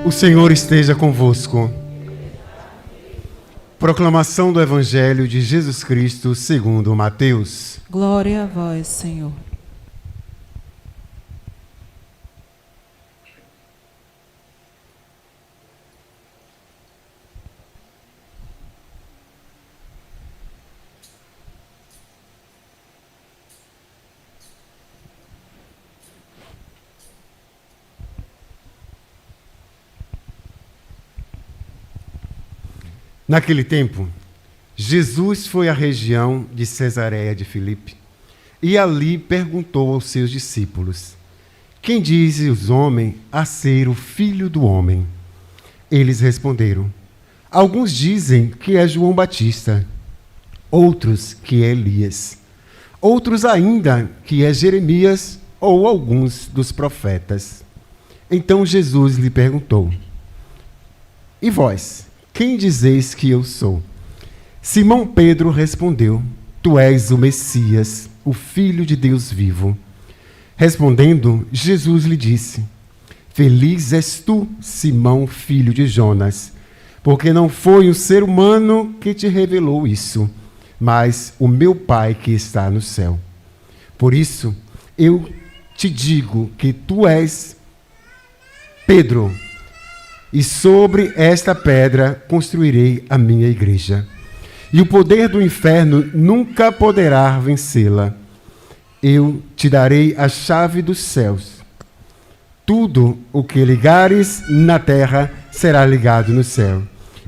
O Senhor esteja convosco. Proclamação do Evangelho de Jesus Cristo segundo Mateus. Glória a vós, Senhor. Naquele tempo, Jesus foi à região de Cesareia de Filipe e ali perguntou aos seus discípulos: quem dizem os homens a ser o Filho do Homem? Eles responderam: alguns dizem que é João Batista, outros que é Elias, outros ainda que é Jeremias ou alguns dos profetas. Então Jesus lhe perguntou: e vós? Quem dizeis que eu sou? Simão Pedro respondeu: tu és o Messias, o Filho de Deus vivo. Respondendo, Jesus lhe disse: feliz és tu, Simão, filho de Jonas, porque não foi um ser humano que te revelou isso, mas o meu Pai que está no céu. Por isso, eu te digo que tu és Pedro, e sobre esta pedra construirei a minha igreja. E o poder do inferno nunca poderá vencê-la. Eu te darei a chave dos céus. Tudo o que ligares na terra será ligado no céu.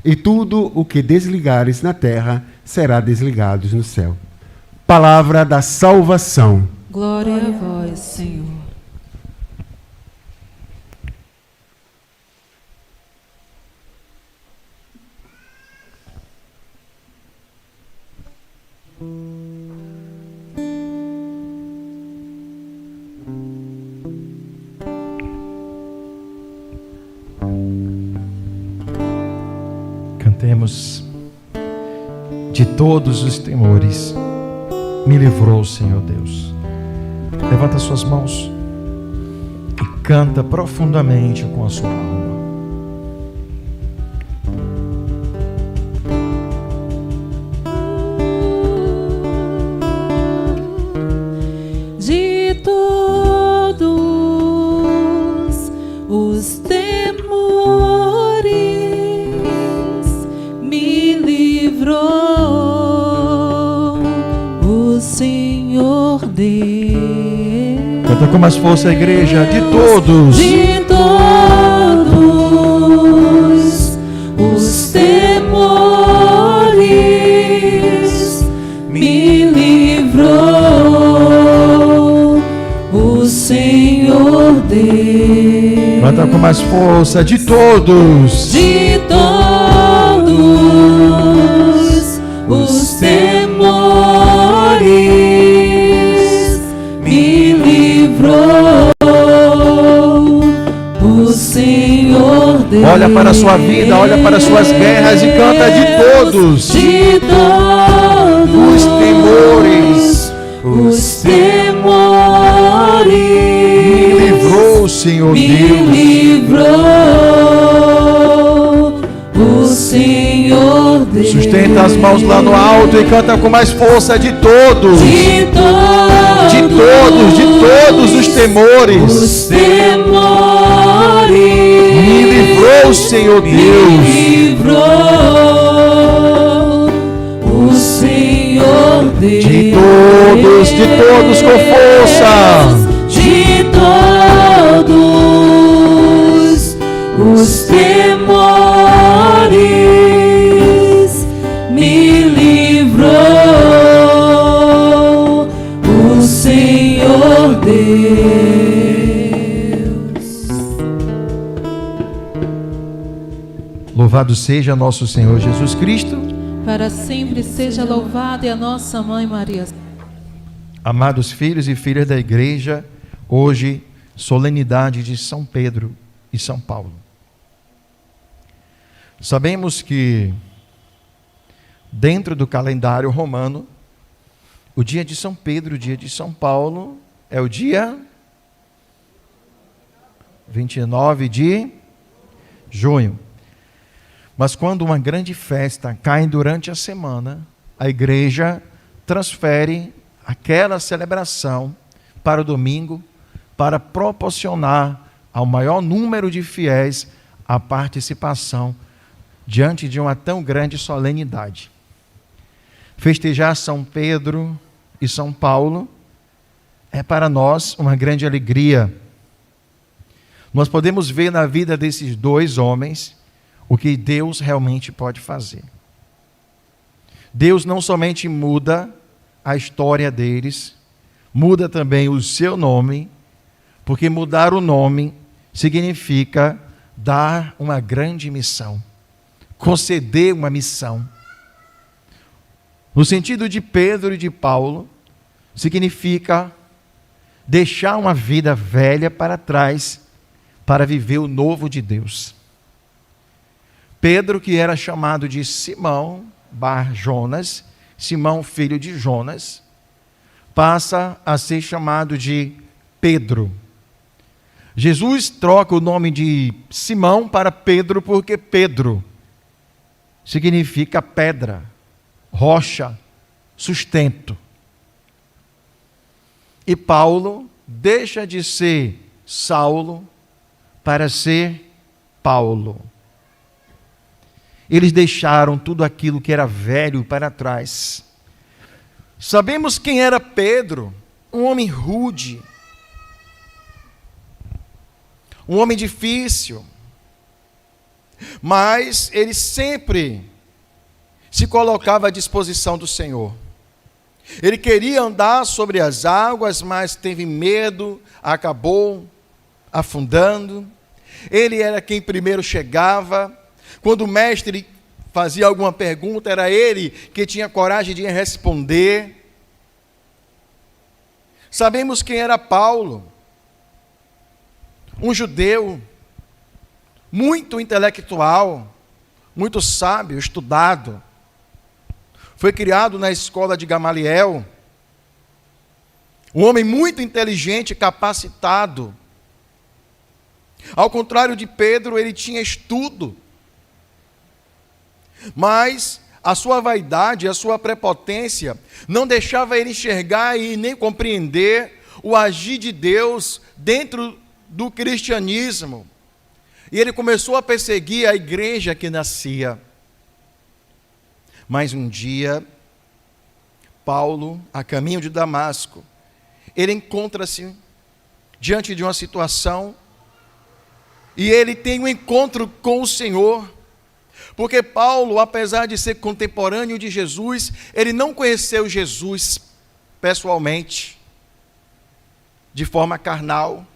E tudo o que desligares na terra será desligado no céu. Palavra da salvação. Glória a vós, Senhor. Cantemos: de todos os temores me livrou o Senhor Deus. Levanta suas mãos e canta profundamente com a sua alma. De todos os temores me livrou o Senhor Deus. Canta com mais força a igreja. De todos. De todos os temores me livrou o Senhor Deus. Canta com mais força. De todos. De todos os temores me livrou o Senhor Deus. Olha para a sua vida, olha para as suas guerras e canta: de todos. De todos Os temores os temores me livrou o Senhor me Deus. livrou o Senhor Deus. Sustenta as mãos lá no alto e canta com mais força: de todos. De todos, De todos os temores os temores me livrou o Senhor me Deus. livrou o Senhor Deus. De todos com força. De todos os temores me livrou o Senhor Deus. Louvado seja nosso Senhor Jesus Cristo. Para sempre seja louvada a nossa Mãe Maria. Amados filhos e filhas da igreja, hoje, solenidade de São Pedro e São Paulo. Sabemos que, dentro do calendário romano, o dia de São Pedro, o dia de São Paulo, é o dia 29 junho. Mas quando uma grande festa cai durante a semana, a igreja transfere aquela celebração para o domingo, para proporcionar ao maior número de fiéis a participação diante de uma tão grande solenidade. Festejar São Pedro e São Paulo é para nós uma grande alegria. Nós podemos ver na vida desses dois homens o que Deus realmente pode fazer. Deus não somente muda a história deles, muda também o seu nome, porque mudar o nome significa dar uma grande missão, conceder uma missão. No sentido de Pedro e de Paulo, significa deixar uma vida velha para trás para viver o novo de Deus. Pedro, que era chamado de Simão bar Jonas, Simão filho de Jonas, passa a ser chamado de Pedro. Jesus troca o nome de Simão para Pedro porque Pedro significa pedra, rocha, sustento. E Paulo deixa de ser Saulo para ser Paulo. Eles deixaram tudo aquilo que era velho para trás. Sabemos quem era Pedro, um homem rude, um homem difícil, mas ele sempre se colocava à disposição do Senhor. Ele queria andar sobre as águas, mas teve medo, acabou afundando. Ele era quem primeiro chegava. Quando o mestre fazia alguma pergunta, era ele que tinha coragem de responder. Sabemos quem era Paulo, um judeu, muito intelectual, muito sábio, estudado. Foi criado na escola de Gamaliel, um homem muito inteligente, capacitado. Ao contrário de Pedro, ele tinha estudo, mas a sua vaidade, a sua prepotência, não deixava ele enxergar e nem compreender o agir de Deus dentro do cristianismo. E ele começou a perseguir a igreja que nascia. Mas um dia, Paulo, a caminho de Damasco, ele encontra-se diante de uma situação e ele tem um encontro com o Senhor. Porque Paulo, apesar de ser contemporâneo de Jesus, ele não conheceu Jesus pessoalmente, de forma carnal.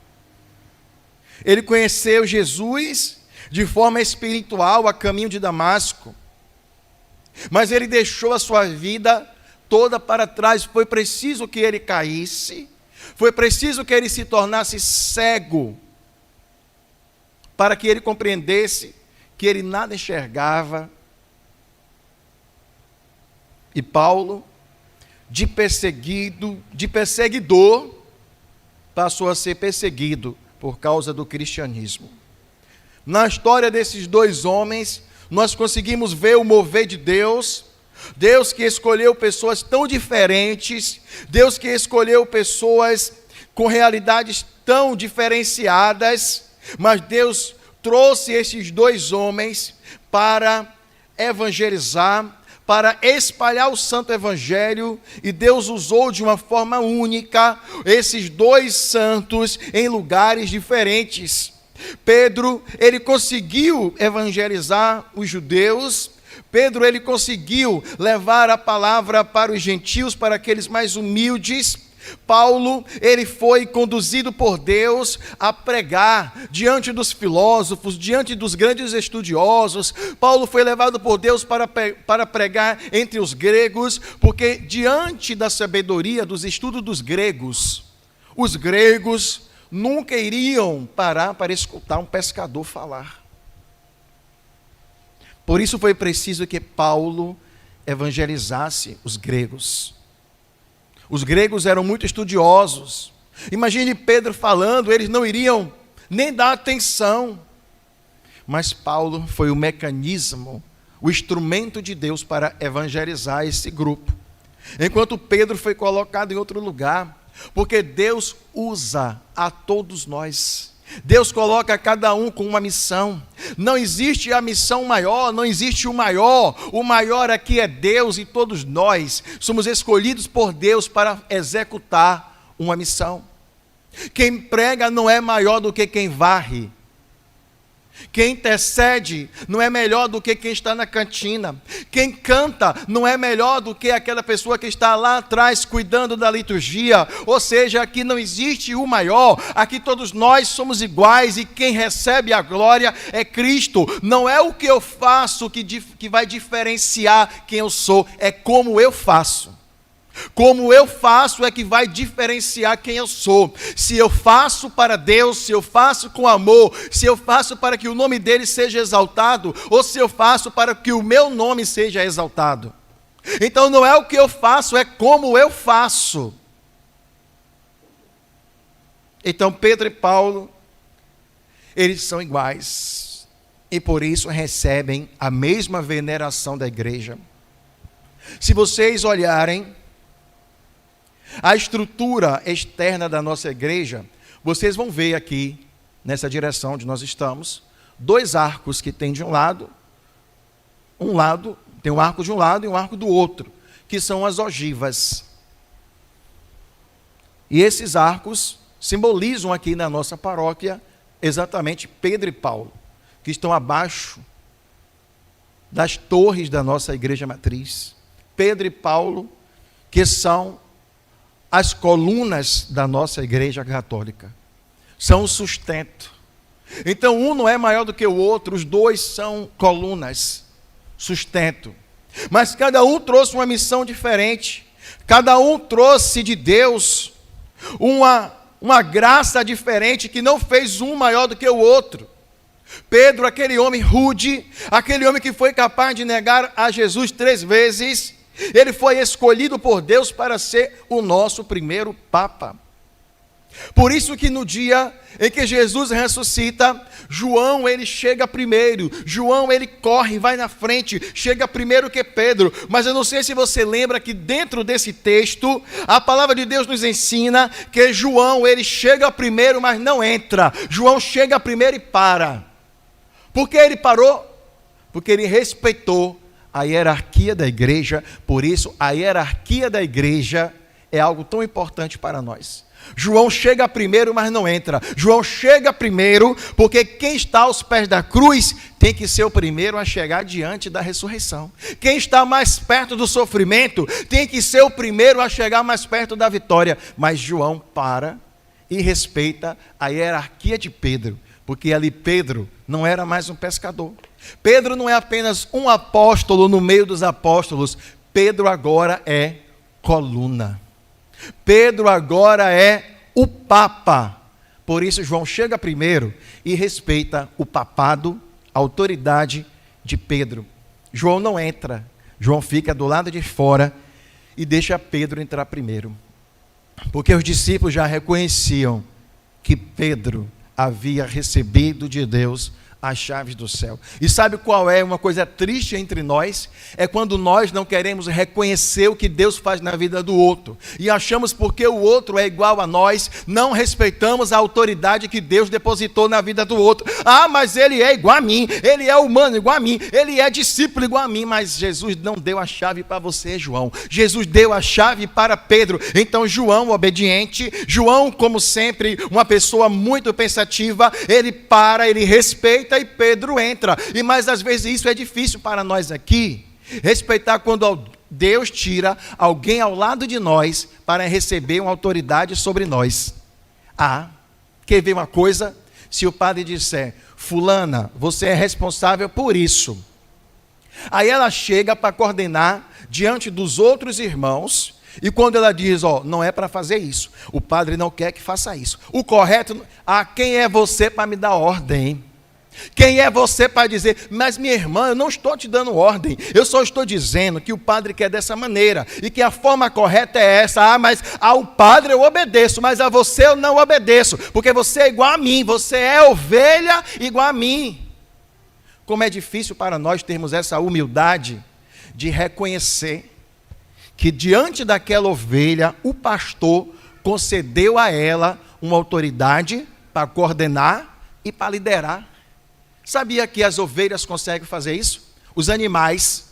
Ele conheceu Jesus de forma espiritual, a caminho de Damasco. Mas ele deixou a sua vida toda para trás. Foi preciso que ele caísse, foi preciso que ele se tornasse cego, para que ele compreendesse que ele nada enxergava. E Paulo, de perseguidor, passou a ser perseguido por causa do cristianismo. Na história desses dois homens, nós conseguimos ver o mover de Deus, Deus que escolheu pessoas tão diferentes, Deus que escolheu pessoas com realidades tão diferenciadas, mas Deus trouxe esses dois homens para evangelizar, para espalhar o santo evangelho, e Deus usou de uma forma única esses dois santos em lugares diferentes. Pedro, ele conseguiu evangelizar os judeus. Pedro, ele conseguiu levar a palavra para os gentios, para aqueles mais humildes. Paulo, ele foi conduzido por Deus a pregar diante dos filósofos, diante dos grandes estudiosos. Paulo foi levado por Deus para pregar entre os gregos, porque diante da sabedoria dos estudos dos gregos, os gregos nunca iriam parar para escutar um pescador falar. Por isso foi preciso que Paulo evangelizasse os gregos. Os gregos eram muito estudiosos. Imagine Pedro falando, eles não iriam nem dar atenção. mas Paulo foi o mecanismo, o instrumento de Deus para evangelizar esse grupo. Enquanto Pedro foi colocado em outro lugar, porque Deus usa a todos nós. Deus coloca cada um com uma missão. Não existe a missão maior, não existe o maior. O maior aqui é Deus, e todos nós somos escolhidos por Deus para executar uma missão. Quem prega não é maior do que quem varre. Quem intercede não é melhor do que quem está na cantina. Quem canta não é melhor do que aquela pessoa que está lá atrás cuidando da liturgia. Ou seja, aqui não existe o maior. Aqui todos nós somos iguais, e quem recebe a glória é Cristo. Não é o que eu faço que vai diferenciar quem eu sou, é como eu faço. Como eu faço é que vai diferenciar quem eu sou. Se eu faço para Deus, se eu faço com amor, se eu faço para que o nome dele seja exaltado, ou se eu faço para que o meu nome seja exaltado. Então não é o que eu faço, é como eu faço. Então Pedro e Paulo, eles são iguais, e por isso recebem a mesma veneração da igreja. Se vocês olharem a estrutura externa da nossa igreja, vocês vão ver aqui, nessa direção onde nós estamos, 2 arcos que tem de um lado, tem um arco de um lado e um arco do outro, que são as ogivas. E esses arcos simbolizam aqui na nossa paróquia exatamente Pedro e Paulo, que estão abaixo das torres da nossa igreja matriz. Pedro e Paulo, que são as colunas da nossa igreja católica, são o sustento. Então um não é maior do que o outro, os dois são colunas, sustento. Mas cada um trouxe uma missão diferente, cada um trouxe de Deus uma graça diferente, que não fez um maior do que o outro. Pedro, aquele homem rude, aquele homem que foi capaz de negar a Jesus 3 vezes, ele foi escolhido por Deus para ser o nosso primeiro Papa. Por isso que no dia em que Jesus ressuscita, João ele chega primeiro, João ele corre, vai na frente, chega primeiro que Pedro. Mas eu não sei se você lembra que dentro desse texto, a palavra de Deus nos ensina que João ele chega primeiro, mas não entra. João chega primeiro e para. Por que ele parou? Porque ele respeitou a hierarquia da igreja. Por isso, a hierarquia da igreja é algo tão importante para nós. João chega primeiro, mas não entra. João chega primeiro, porque quem está aos pés da cruz tem que ser o primeiro a chegar diante da ressurreição. Quem está mais perto do sofrimento tem que ser o primeiro a chegar mais perto da vitória. Mas João para e respeita a hierarquia de Pedro, porque ali Pedro não era mais um pescador. Pedro não é apenas um apóstolo no meio dos apóstolos. Pedro agora é coluna. Pedro agora é o Papa. Por isso João chega primeiro e respeita o papado, a autoridade de Pedro. João não entra. João fica do lado de fora e deixa Pedro entrar primeiro. Porque os discípulos já reconheciam que Pedro havia recebido de Deus as chaves do céu. E sabe qual é uma coisa triste entre nós? É quando nós não queremos reconhecer o que Deus faz na vida do outro. E achamos porque o outro é igual a nós, não respeitamos a autoridade que Deus depositou na vida do outro. Ah, mas ele é igual a mim, ele é humano igual a mim, ele é discípulo igual a mim. Mas Jesus não deu a chave para você, João. Jesus deu a chave para Pedro. Então João, obediente, João, como sempre, uma pessoa muito pensativa, ele para, ele respeita, e Pedro entra. E mais às vezes isso é difícil para nós aqui, respeitar quando Deus tira alguém ao lado de nós para receber uma autoridade sobre nós. Ah, quer ver uma coisa? Se o padre disser: fulana, você é responsável por isso, aí ela chega para coordenar diante dos outros irmãos, e quando ela diz, não é para fazer isso, o padre não quer que faça isso, o correto, quem é você para me dar ordem? Quem é você para dizer, mas minha irmã, eu não estou te dando ordem, eu só estou dizendo que o padre quer dessa maneira, e que a forma correta é essa. Mas ao padre eu obedeço, mas a você eu não obedeço, porque você é igual a mim, você é ovelha igual a mim. Como é difícil para nós termos essa humildade de reconhecer que diante daquela ovelha, o pastor concedeu a ela uma autoridade para coordenar e para liderar. Sabia que as ovelhas conseguem fazer isso? Os animais,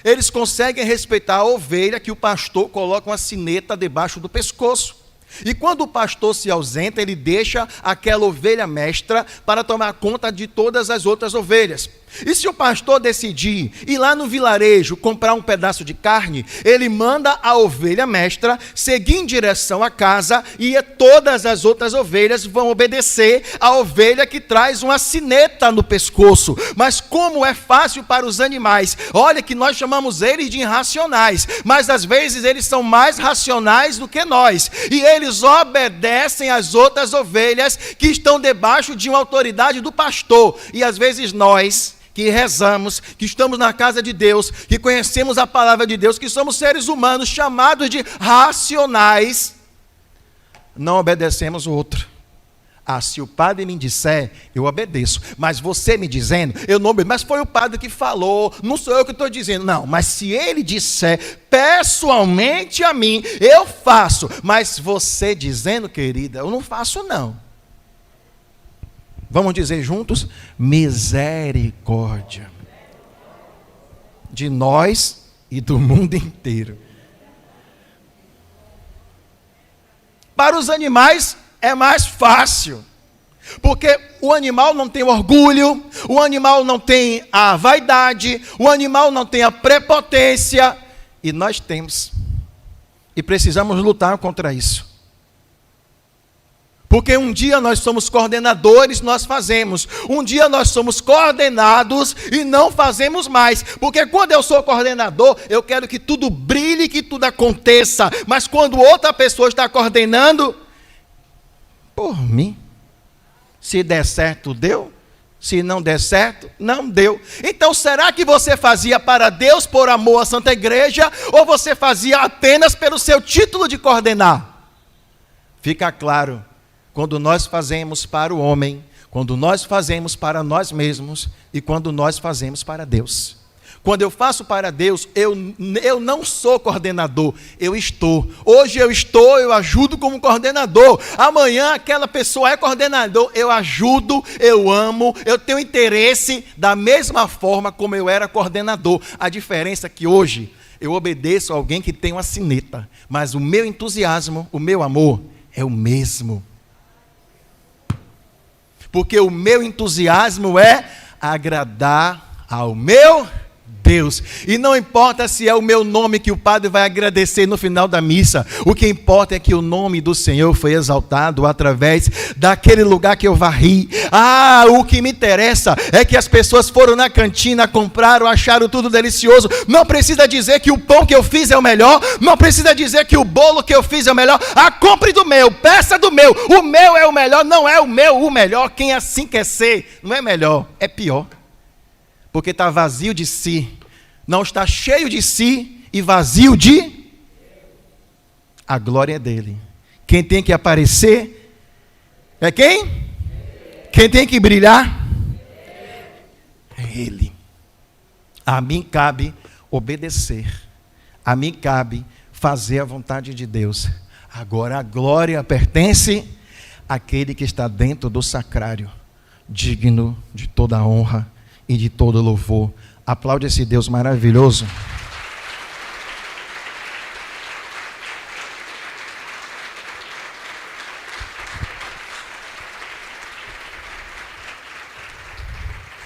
eles conseguem respeitar a ovelha que o pastor coloca uma sineta debaixo do pescoço. E quando o pastor se ausenta, ele deixa aquela ovelha mestra para tomar conta de todas as outras ovelhas. E se o pastor decidir ir lá no vilarejo comprar um pedaço de carne, ele manda a ovelha mestra seguir em direção à casa e todas as outras ovelhas vão obedecer à ovelha que traz uma sineta no pescoço. Mas como é fácil para os animais, olha que nós chamamos eles de irracionais, mas às vezes eles são mais racionais do que nós, e eles obedecem às outras ovelhas que estão debaixo de uma autoridade do pastor. E às vezes nós, que rezamos, que estamos na casa de Deus, que conhecemos a palavra de Deus, que somos seres humanos chamados de racionais, não obedecemos o outro. Ah, se o padre me disser, eu obedeço, mas você me dizendo, eu não obedeço. Mas foi o padre que falou, não sou eu que estou dizendo. Não, mas se ele disser pessoalmente a mim, eu faço. Mas você dizendo, querida, eu não faço não. Vamos dizer juntos? Misericórdia de nós e do mundo inteiro. Para os animais é mais fácil, porque o animal não tem orgulho, o animal não tem a vaidade, o animal não tem a prepotência, e nós temos. E precisamos lutar contra isso. Porque um dia nós somos coordenadores, nós fazemos. Um dia nós somos coordenados e não fazemos mais. Porque quando eu sou coordenador, eu quero que tudo brilhe, que tudo aconteça. Mas quando outra pessoa está coordenando, por mim, se der certo, deu. Se não der certo, não deu. Então será que você fazia para Deus por amor à Santa Igreja, ou você fazia apenas pelo seu título de coordenar? Fica claro. Quando nós fazemos para o homem, quando nós fazemos para nós mesmos e quando nós fazemos para Deus. Quando eu faço para Deus, eu não sou coordenador, eu estou. Hoje eu ajudo como coordenador. Amanhã aquela pessoa é coordenador, eu ajudo, eu amo, eu tenho interesse da mesma forma como eu era coordenador. A diferença é que hoje eu obedeço a alguém que tem uma sineta, mas o meu entusiasmo, o meu amor é o mesmo. Porque o meu entusiasmo é agradar ao meu Deus. E não importa se é o meu nome que o padre vai agradecer no final da missa. O que importa é que o nome do Senhor foi exaltado através daquele lugar que eu varri. Ah, o que me interessa é que as pessoas foram na cantina, compraram, acharam tudo delicioso. Não precisa dizer que o pão que eu fiz é o melhor. Não precisa dizer que o bolo que eu fiz é o melhor. Ah, compre do meu, peça do meu. O meu é o melhor, não é o meu o melhor. Quem assim quer ser, não é melhor, é pior. Porque está vazio de si, não está cheio de si e vazio de... A glória é dele. Quem tem que aparecer é quem? Quem tem que brilhar é ele. A mim cabe obedecer, a mim cabe fazer a vontade de Deus. Agora a glória pertence àquele que está dentro do sacrário, digno de toda a honra e de todo louvor. Aplaude esse Deus maravilhoso.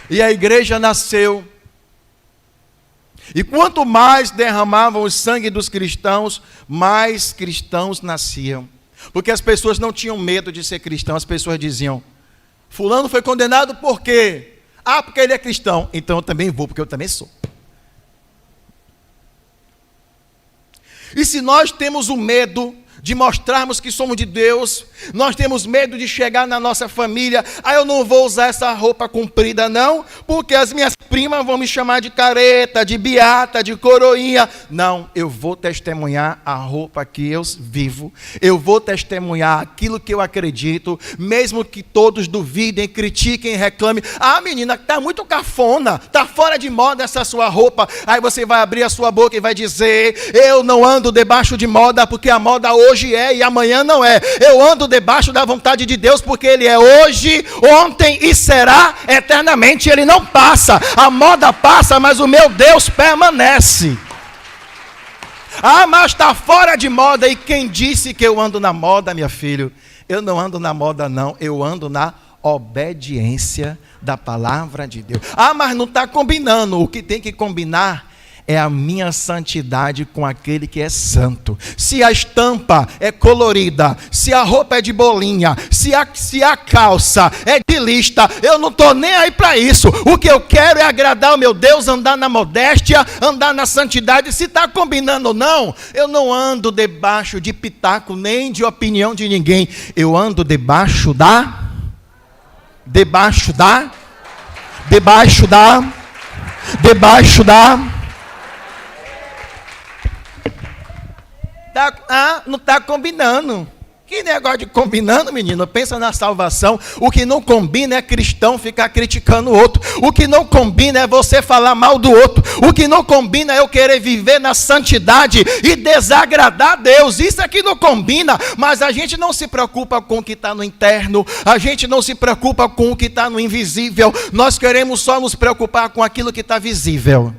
E a igreja nasceu. E quanto mais derramavam o sangue dos cristãos, mais cristãos nasciam. Porque as pessoas não tinham medo de ser cristão. As pessoas diziam: fulano foi condenado por quê? Ah, porque ele é cristão, então eu também vou, porque eu também sou. E se nós temos o medo de mostrarmos que somos de Deus, nós temos medo de chegar na nossa família, eu não vou usar essa roupa comprida não, porque as minhas primas vão me chamar de careta, de beata, de coroinha. Não, eu vou testemunhar a roupa que eu vivo, eu vou testemunhar aquilo que eu acredito, mesmo que todos duvidem, critiquem, reclamem. Menina, está muito cafona, está fora de moda essa sua roupa. Aí você vai abrir a sua boca e vai dizer, eu não ando debaixo de moda, porque a moda hoje é e amanhã não é. Eu ando debaixo da vontade de Deus, porque Ele é hoje, ontem e será eternamente. Ele não passa, a moda passa, mas o meu Deus permanece. Mas está fora de moda. E quem disse que eu ando na moda, meu filho? Eu não ando na moda não, eu ando na obediência da palavra de Deus. Mas não está combinando. O que tem que combinar é a minha santidade com aquele que é santo. Se a estampa é colorida, se a roupa é de bolinha, se a calça é de lista, eu não estou nem aí para isso. O que eu quero é agradar o meu Deus, andar na modéstia, andar na santidade. Se está combinando ou não, eu não ando debaixo de pitaco, nem de opinião de ninguém. Eu ando debaixo da... não está combinando. Que negócio de combinando, menino? Pensa na salvação. O que não combina é cristão ficar criticando o outro. O que não combina é você falar mal do outro. O que não combina é eu querer viver na santidade e desagradar a Deus. Isso é que não combina. Mas a gente não se preocupa com o que está no interno. A gente não se preocupa com o que está no invisível. Nós queremos só nos preocupar com aquilo que está visível.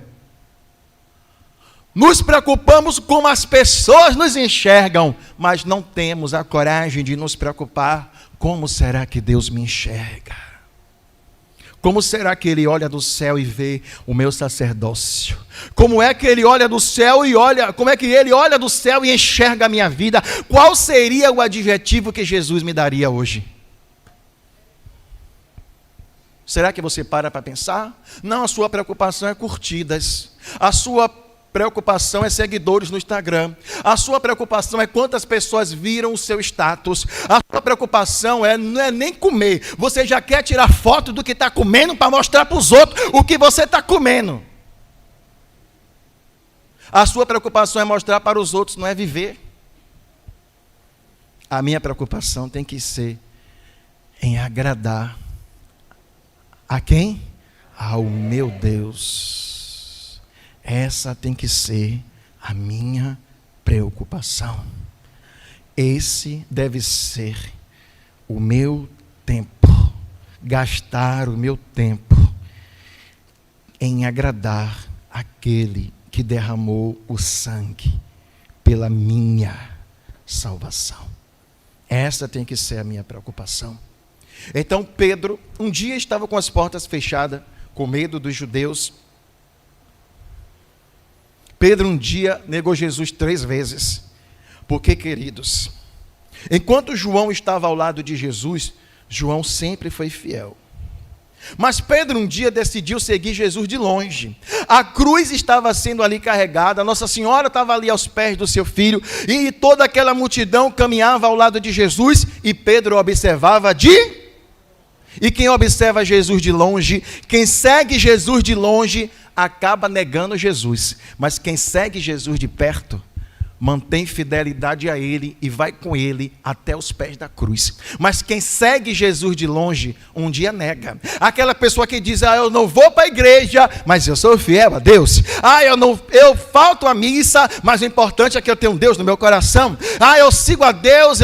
Nos preocupamos como as pessoas nos enxergam, mas não temos a coragem de nos preocupar como será que Deus me enxerga. Como será que Ele olha do céu e vê o meu sacerdócio? Como é que Ele olha do céu e como é que Ele olha do céu e enxerga a minha vida? Qual seria o adjetivo que Jesus me daria hoje? Será que você para pensar? Não, a sua preocupação é curtidas. A sua preocupação é seguidores no Instagram. A sua preocupação é quantas pessoas viram o seu status. A sua preocupação não é nem comer. Você já quer tirar foto do que está comendo para mostrar para os outros o que você está comendo. A sua preocupação é mostrar para os outros, não é viver. A minha preocupação tem que ser em agradar a quem? Ao meu Deus. Essa tem que ser a minha preocupação. Esse deve ser o meu tempo. Gastar o meu tempo em agradar aquele que derramou o sangue pela minha salvação. Essa tem que ser a minha preocupação. Então Pedro, um dia estava com as portas fechadas, com medo dos judeus. Pedro um dia negou Jesus 3 vezes. Porque, queridos, enquanto João estava ao lado de Jesus, João sempre foi fiel. Mas Pedro um dia decidiu seguir Jesus de longe. A cruz estava sendo ali carregada, Nossa Senhora estava ali aos pés do seu filho, e toda aquela multidão caminhava ao lado de Jesus, e Pedro observava E quem observa Jesus de longe, quem segue Jesus de longe, acaba negando Jesus. Mas quem segue Jesus de perto, mantém fidelidade a Ele e vai com Ele até os pés da cruz. Mas quem segue Jesus de longe, um dia nega. Aquela pessoa que diz, eu não vou para a igreja, mas eu sou fiel a Deus. Eu falto a missa, mas o importante é que eu tenho Deus no meu coração. Eu sigo a Deus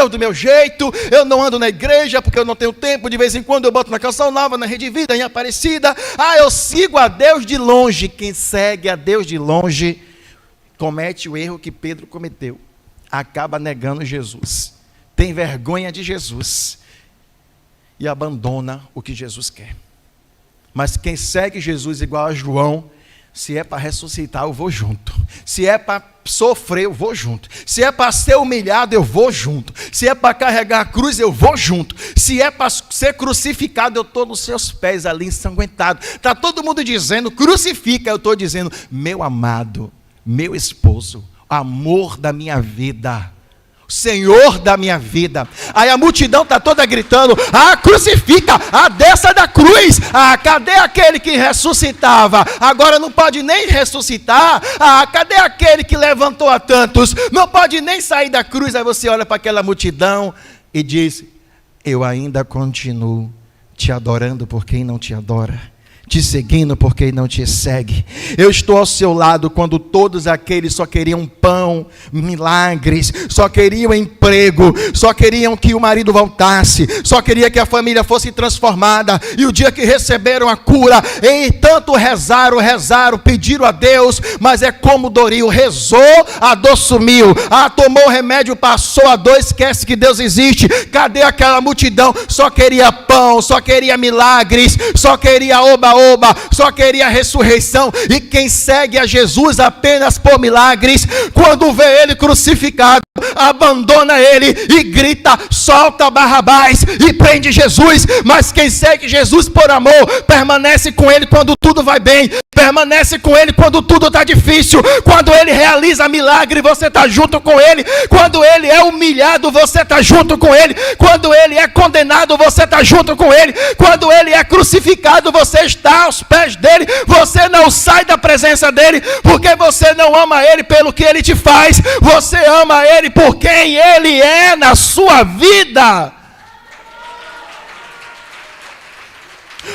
do meu jeito. Eu não ando na igreja porque eu não tenho tempo. De vez em quando eu boto na Canção Nova, na Rede Vida, em Aparecida. Eu sigo a Deus de longe. Quem segue a Deus de longe comete o erro que Pedro cometeu, acaba negando Jesus, tem vergonha de Jesus e abandona o que Jesus quer. Mas quem segue Jesus igual a João, se é para ressuscitar, eu vou junto. Se é para sofrer, eu vou junto. Se é para ser humilhado, eu vou junto. Se é para carregar a cruz, eu vou junto. Se é para ser crucificado, eu estou nos seus pés ali ensanguentado. Está todo mundo dizendo, crucifica, eu estou dizendo, meu amado, meu esposo, amor da minha vida, Senhor da minha vida. Aí a multidão está toda gritando: crucifica, desça da cruz. Cadê aquele que ressuscitava? Agora não pode nem ressuscitar. Cadê aquele que levantou a tantos? Não pode nem sair da cruz. Aí você olha para aquela multidão e diz: eu ainda continuo te adorando por quem não te adora, te seguindo por quem não te segue. Eu estou ao seu lado quando todos aqueles só queriam pão, milagres, só queriam emprego, só queriam que o marido voltasse, só queria que a família fosse transformada. E o dia que receberam a cura, e tanto rezaram, pediram a Deus, mas é como Doril: rezou, a dor sumiu, tomou o remédio, passou, a dor esquece que Deus existe. Cadê aquela multidão? Só queria pão, só queria milagres, só queria oba-oba, só queria ressurreição. E quem segue a Jesus apenas por milagres, quando vê ele crucificado, abandona ele e grita: solta Barrabás e prende Jesus. Mas quem segue Jesus por amor, permanece com ele quando tudo vai bem, permanece com ele quando tudo está difícil. Quando ele realiza milagre, você está junto com ele. Quando ele é humilhado, você está junto com ele. Quando ele é condenado, você está junto com ele. Quando ele é crucificado, você está aos pés dele. Você não sai da presença dele, porque você não ama ele pelo que ele te faz, você ama ele por quem ele é na sua vida.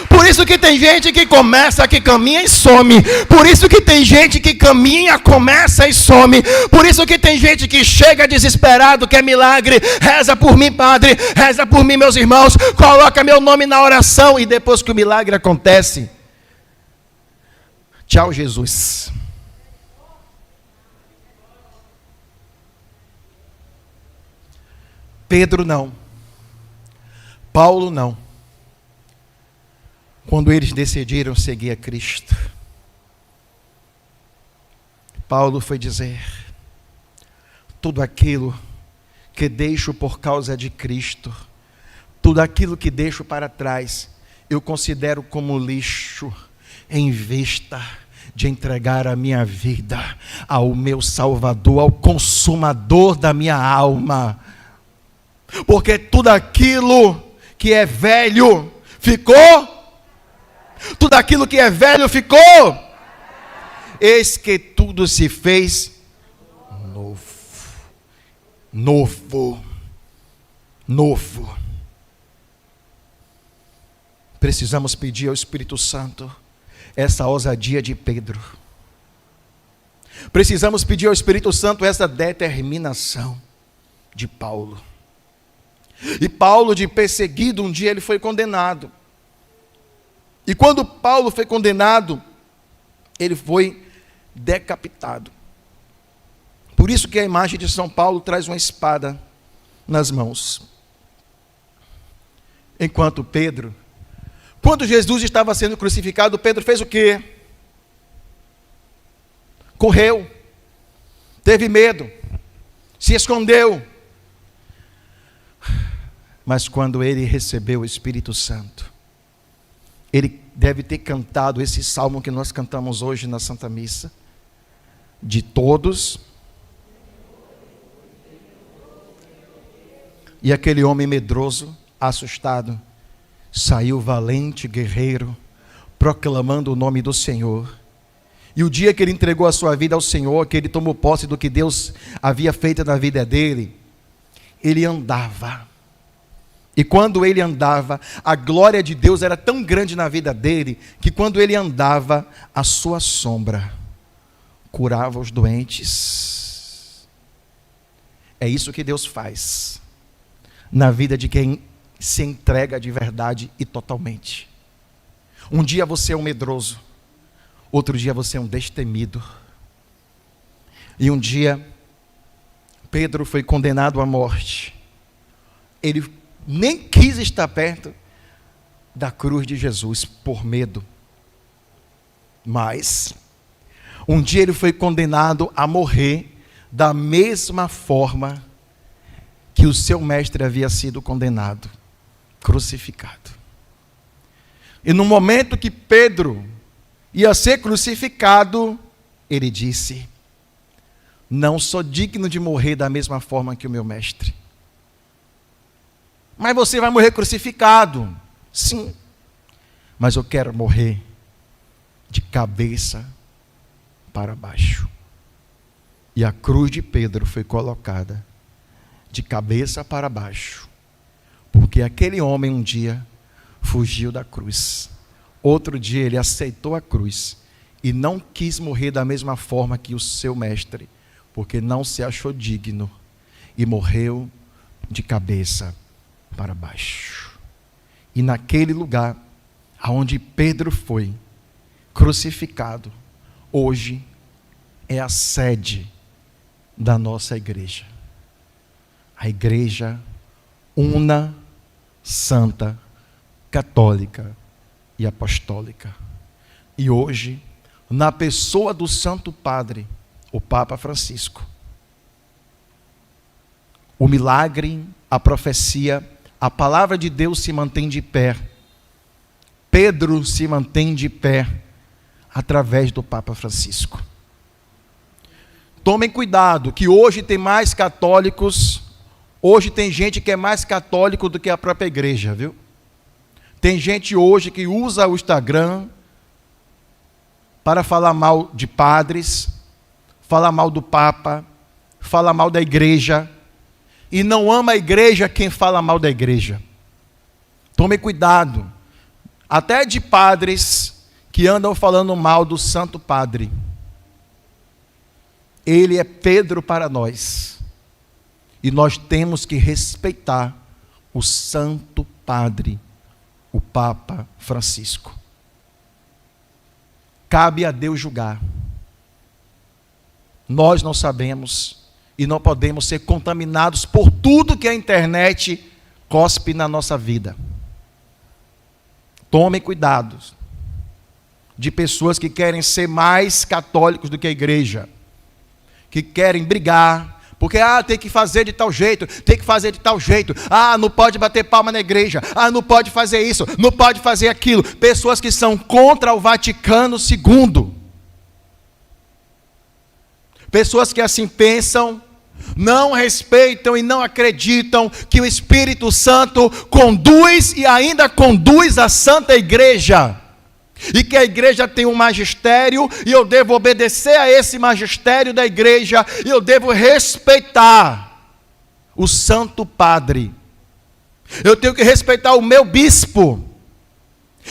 Por isso que tem gente que começa, que caminha e some. Por isso que tem gente que caminha, começa e some. Por isso que tem gente que chega desesperado, quer milagre. Reza por mim, padre, reza por mim, meus irmãos, coloca meu nome na oração. E depois que o milagre acontece, tchau, Jesus. Pedro não, Paulo não. Quando eles decidiram seguir a Cristo, Paulo foi dizer: tudo aquilo que deixo por causa de Cristo, tudo aquilo que deixo para trás, eu considero como lixo, em vista de entregar a minha vida ao meu Salvador, ao consumador da minha alma. Porque tudo aquilo que é velho ficou. Tudo aquilo que é velho ficou. Eis que tudo se fez novo. Novo. Precisamos pedir ao Espírito Santo essa ousadia de Pedro. Precisamos pedir ao Espírito Santo essa determinação de Paulo. E Paulo, de perseguido, um dia ele foi condenado. E quando Paulo foi condenado, ele foi decapitado. Por isso que a imagem de São Paulo traz uma espada nas mãos. Enquanto Pedro, quando Jesus estava sendo crucificado, Pedro fez o quê? Correu, teve medo, se escondeu. Mas quando ele recebeu o Espírito Santo, ele deve ter cantado esse salmo que nós cantamos hoje na Santa Missa: de todos. E aquele homem medroso, assustado, saiu valente guerreiro, proclamando o nome do Senhor. E o dia que ele entregou a sua vida ao Senhor, que ele tomou posse do que Deus havia feito na vida dele, ele andava. E quando ele andava, a glória de Deus era tão grande na vida dele, que quando ele andava, a sua sombra curava os doentes. É isso que Deus faz na vida de quem se entrega de verdade e totalmente. Um dia você é um medroso, outro dia você é um destemido. E um dia, Pedro foi condenado à morte. Ele nem quis estar perto da cruz de Jesus por medo. Mas um dia ele foi condenado a morrer da mesma forma que o seu mestre havia sido condenado, crucificado. E no momento que Pedro ia ser crucificado, ele disse: Não sou digno de morrer da mesma forma que o meu mestre. Mas você vai morrer crucificado. Sim. Mas eu quero morrer de cabeça para baixo. E a cruz de Pedro foi colocada de cabeça para baixo. Porque aquele homem um dia fugiu da cruz. Outro dia ele aceitou a cruz e não quis morrer da mesma forma que o seu mestre, porque não se achou digno e morreu de cabeça para baixo. E naquele lugar aonde Pedro foi crucificado, hoje é a sede da nossa igreja. A igreja una, santa, católica e apostólica. E hoje, na pessoa do Santo Padre, o Papa Francisco, o milagre, a profecia, a palavra de Deus se mantém de pé. Pedro se mantém de pé através do Papa Francisco. Tomem cuidado, que hoje tem mais católicos, hoje tem gente que é mais católico do que a própria igreja, viu? Tem gente hoje que usa o Instagram para falar mal de padres, falar mal do Papa, falar mal da igreja, e não ama a igreja quem fala mal da igreja. Tome cuidado, até de padres que andam falando mal do Santo Padre. Ele é Pedro para nós, e nós temos que respeitar o Santo Padre, o Papa Francisco. Cabe a Deus julgar. Nós não sabemos e não podemos ser contaminados por tudo que a internet cospe na nossa vida. Tomem cuidado de pessoas que querem ser mais católicos do que a igreja, que querem brigar, porque tem que fazer de tal jeito, tem que fazer de tal jeito, não pode bater palma na igreja, não pode fazer isso, não pode fazer aquilo. Pessoas que são contra o Vaticano II. Pessoas que assim pensam, não respeitam e não acreditam que o Espírito Santo conduz e ainda conduz a Santa Igreja. E que a igreja tem um magistério, e eu devo obedecer a esse magistério da igreja, e eu devo respeitar o Santo Padre. Eu tenho que respeitar o meu bispo,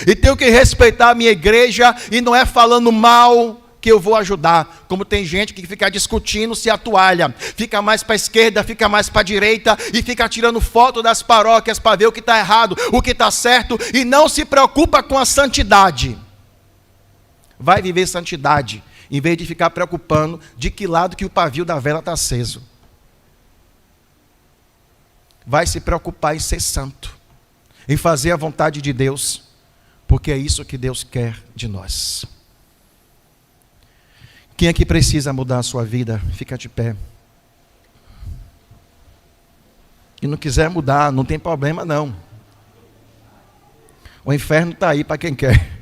e tenho que respeitar a minha igreja, e não é falando mal que eu vou ajudar, como tem gente que fica discutindo se a toalha fica mais para a esquerda, fica mais para a direita, e fica tirando foto das paróquias para ver o que está errado, o que está certo, e não se preocupa com a santidade. Vai viver santidade, em vez de ficar preocupando de que lado que o pavio da vela está aceso. Vai se preocupar em ser santo, em fazer a vontade de Deus, porque é isso que Deus quer de nós. Quem aqui precisa mudar a sua vida, fica de pé. E não quiser mudar, não tem problema não. O inferno está aí para quem quer.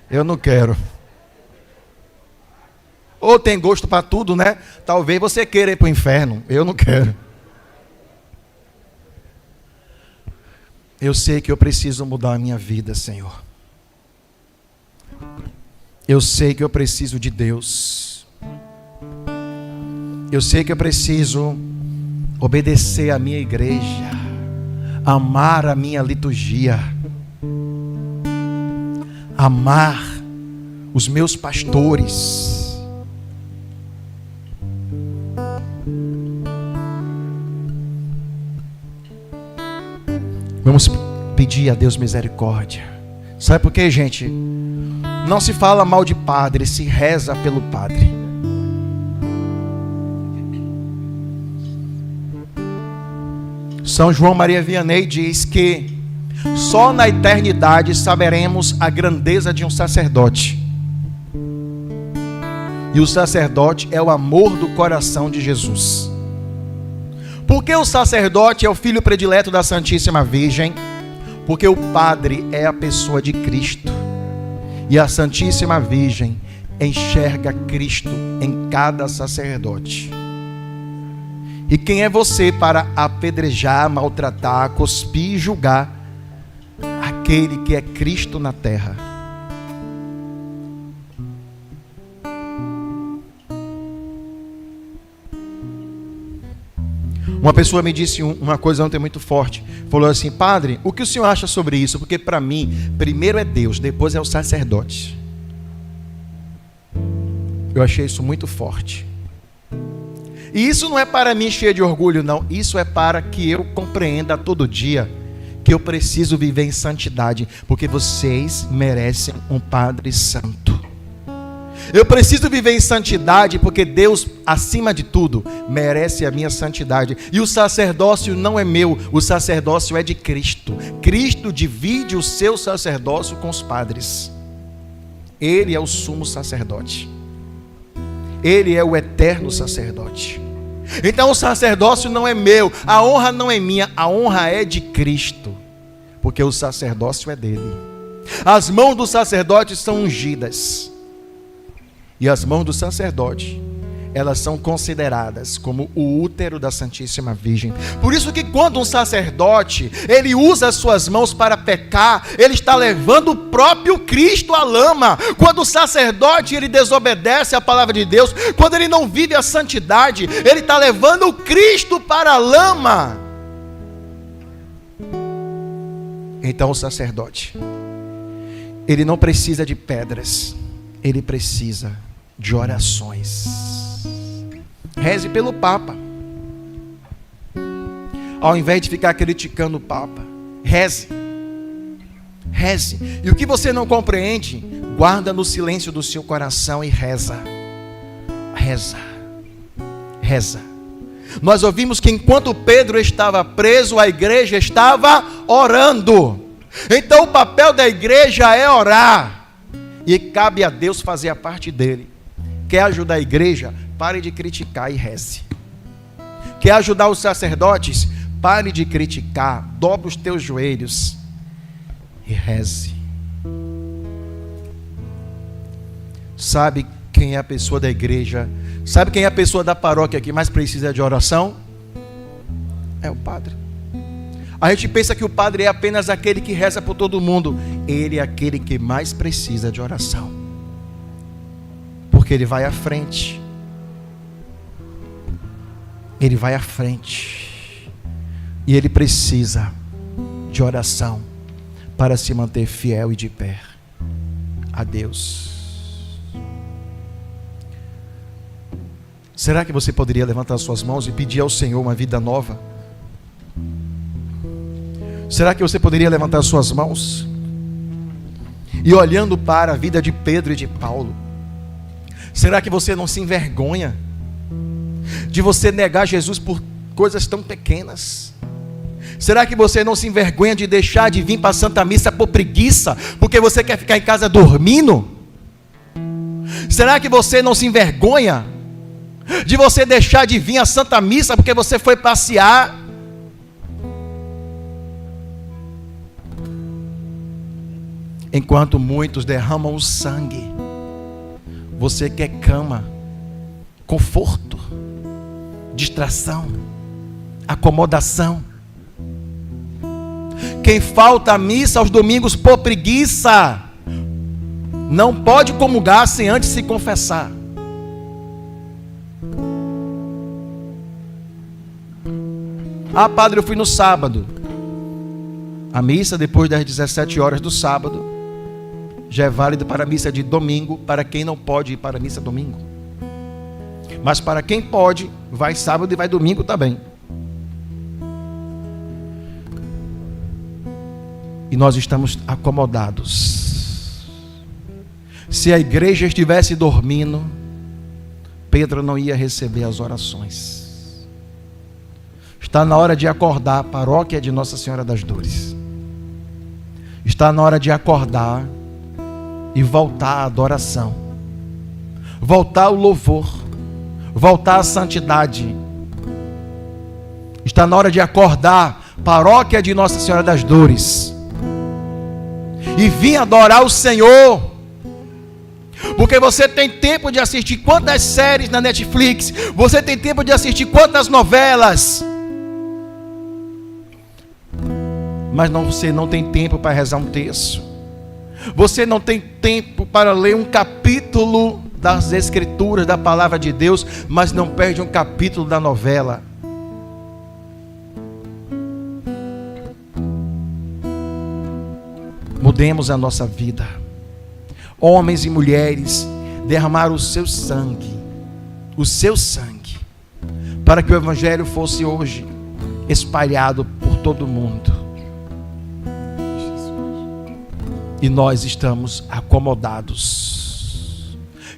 Eu não quero. Ou tem gosto para tudo, né? Talvez você queira ir para o inferno. Eu não quero. Eu sei que eu preciso mudar a minha vida, Senhor. Eu sei que eu preciso de Deus. Eu sei que eu preciso obedecer à minha igreja, amar a minha liturgia, amar os meus pastores. Vamos pedir a Deus misericórdia. Sabe por quê, gente? Não se fala mal de padre, se reza pelo padre. São João Maria Vianney diz que só na eternidade saberemos a grandeza de um sacerdote. E o sacerdote é o amor do coração de Jesus. Porque o sacerdote é o filho predileto da Santíssima Virgem? Porque o padre é a pessoa de Cristo. E a Santíssima Virgem enxerga Cristo em cada sacerdote. E quem é você para apedrejar, maltratar, cuspir e julgar aquele que é Cristo na terra? Uma pessoa me disse uma coisa ontem muito forte. Falou assim: padre, o que o senhor acha sobre isso? Porque para mim, primeiro é Deus, depois é o sacerdote. Eu achei isso muito forte. E isso não é para me encher de orgulho, não. Isso é para que eu compreenda todo dia que eu preciso viver em santidade, porque vocês merecem um Padre Santo. Eu preciso viver em santidade porque Deus, acima de tudo, merece a minha santidade. E o sacerdócio não é meu, o sacerdócio é de Cristo. Cristo divide o seu sacerdócio com os padres. Ele é o sumo sacerdote. Ele é o eterno sacerdote. Então o sacerdócio não é meu, a honra não é minha, a honra é de Cristo, porque o sacerdócio é dele. As mãos do sacerdote são ungidas, e as mãos do sacerdote, elas são consideradas como o útero da Santíssima Virgem. Por isso que quando um sacerdote, ele usa as suas mãos para pecar, ele está levando o próprio Cristo à lama. Quando o sacerdote, ele desobedece à palavra de Deus, quando ele não vive a santidade, ele está levando o Cristo para a lama. Então o sacerdote, ele não precisa de pedras, ele precisa de orações. Reze pelo Papa. Ao invés de ficar criticando o Papa, reze. Reze. E o que você não compreende, guarda no silêncio do seu coração e reza. Reza. Reza. Nós ouvimos que enquanto Pedro estava preso, a igreja estava orando. Então o papel da igreja é orar. E cabe a Deus fazer a parte dele. Quer ajudar a igreja? Pare de criticar e reze. Quer ajudar os sacerdotes? Pare de criticar, dobre os teus joelhos e reze. Sabe quem é a pessoa da igreja? Sabe quem é a pessoa da paróquia que mais precisa de oração? É o padre. A gente pensa que o padre é apenas aquele que reza por todo mundo. Ele é aquele que mais precisa de oração, porque ele vai à frente. Ele vai à frente. E ele precisa de oração para se manter fiel e de pé a Deus. Será que você poderia levantar suas mãos e pedir ao Senhor uma vida nova? Será que você poderia levantar suas mãos e olhando para a vida de Pedro e de Paulo, será que você não se envergonha de você negar Jesus por coisas tão pequenas? Será que você não se envergonha de deixar de vir para a Santa Missa por preguiça, porque você quer ficar em casa dormindo? Será que você não se envergonha de você deixar de vir à Santa Missa porque você foi passear? Enquanto muitos derramam o sangue, você quer cama, conforto, distração, acomodação. Quem falta à missa aos domingos por preguiça, não pode comungar sem antes se confessar. Ah, padre, eu fui no sábado. A missa depois das 17 horas do sábado já é válida para a missa de domingo, para quem não pode ir para a missa domingo. Mas para quem pode, vai sábado e vai domingo também. E nós estamos acomodados. Se a igreja estivesse dormindo, Pedro não ia receber as orações. Está na hora de acordar a paróquia de Nossa Senhora das Dores. Está na hora de acordar e voltar à adoração, voltar ao louvor, voltar à santidade. Está na hora de acordar, paróquia de Nossa Senhora das Dores, e vir adorar o Senhor, Porque você tem tempo de assistir quantas séries na Netflix, você tem tempo de assistir quantas novelas, mas você não tem tempo para rezar um terço, você não tem tempo para ler um capítulo das Escrituras, da Palavra de Deus, mas não perde um capítulo da novela. Mudemos a nossa vida. Homens e mulheres derramaram o seu sangue, para que o Evangelho fosse hoje espalhado por todo o mundo. E nós estamos acomodados.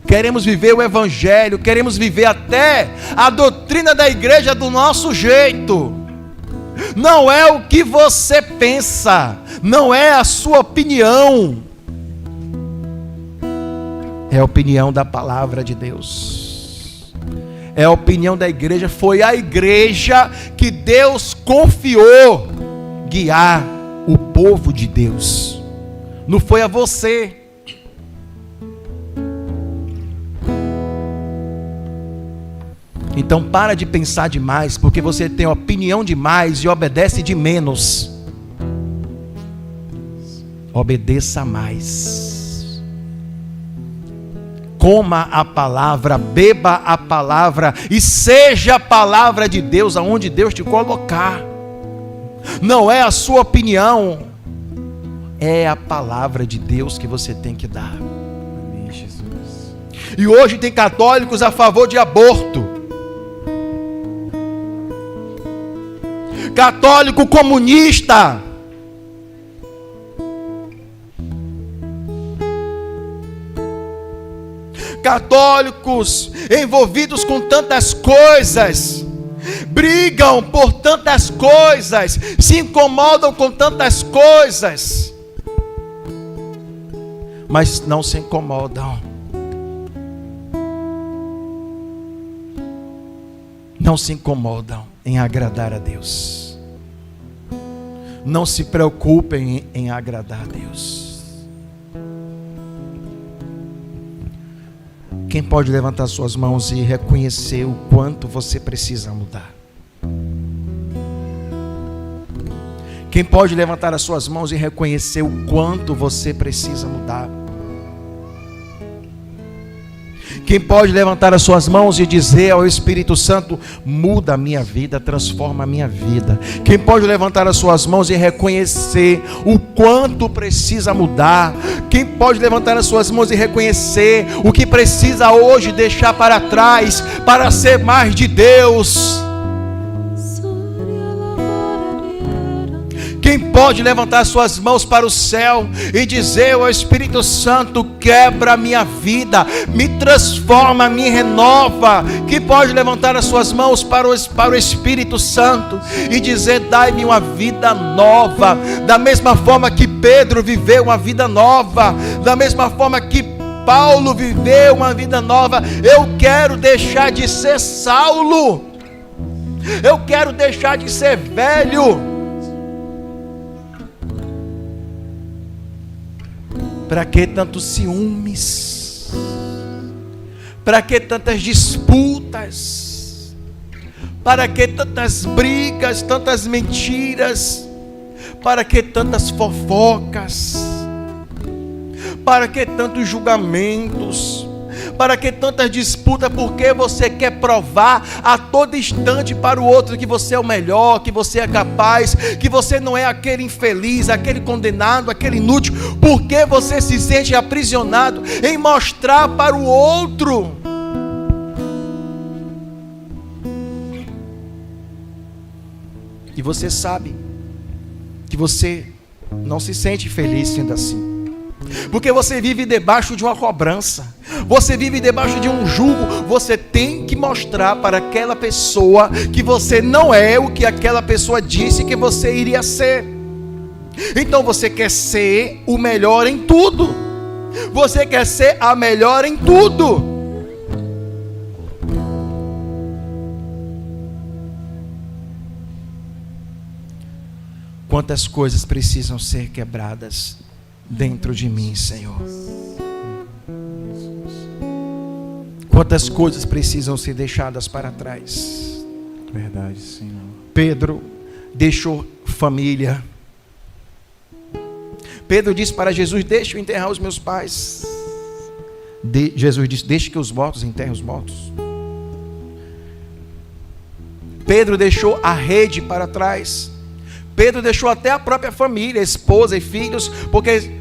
Queremos viver o Evangelho, queremos viver até a doutrina da igreja do nosso jeito. Não é o que você pensa, não é a sua opinião, é a opinião da palavra de Deus, é a opinião da igreja. Foi a igreja que Deus confiou guiar o povo de Deus, não foi a você. Então para de pensar demais, porque você tem opinião demais e obedece de menos. Obedeça mais. Coma a palavra, beba a palavra e seja a palavra de Deus aonde Deus te colocar. Não é a sua opinião, é a palavra de Deus que você tem que dar. Amém, Jesus. E hoje tem católicos a favor de aborto. Católico comunista. Católicos envolvidos com tantas coisas, brigam por tantas coisas, se incomodam com tantas coisas, mas não se incomodam. Não se incomodam em agradar a Deus. Não se preocupem em agradar a Deus. Quem pode levantar suas mãos e reconhecer o quanto você precisa mudar? Quem pode levantar as suas mãos e reconhecer o quanto você precisa mudar? Quem pode levantar as suas mãos e dizer ao Espírito Santo: muda a minha vida, transforma a minha vida? Quem pode levantar as suas mãos e reconhecer o quanto precisa mudar? Quem pode levantar as suas mãos e reconhecer o que precisa hoje deixar para trás para ser mais de Deus? Quem pode levantar suas mãos para o céu e dizer ao Espírito Santo: quebra a minha vida, me transforma, me renova? Quem pode levantar as suas mãos para o Espírito Santo e dizer: dai-me uma vida nova? Da mesma forma que Pedro viveu uma vida nova, da mesma forma que Paulo viveu uma vida nova, eu quero deixar de ser Saulo, eu quero deixar de ser velho. Para que tantos ciúmes? Para que tantas disputas? Para que tantas brigas, tantas mentiras? Para que tantas fofocas? Para que tantos julgamentos? Para que tantas disputas? Porque você quer provar a todo instante para o outro que você é o melhor, que você é capaz, que você não é aquele infeliz, aquele condenado, aquele inútil. Porque você se sente aprisionado em mostrar para o outro. E você sabe que você não se sente feliz sendo assim. Porque você vive debaixo de uma cobrança, você vive debaixo de um jugo. Você tem que mostrar para aquela pessoa que você não é o que aquela pessoa disse que você iria ser. Então você quer ser o melhor em tudo, você quer ser a melhor em tudo. Quantas coisas precisam ser quebradas dentro de mim, Senhor? Quantas coisas precisam ser deixadas para trás. Verdade, Senhor. Pedro deixou família. Pedro disse para Jesus: deixa eu enterrar os meus pais. Jesus disse: deixe que os mortos enterrem os mortos. Pedro deixou a rede para trás. Pedro deixou até a própria família, esposa e filhos, porque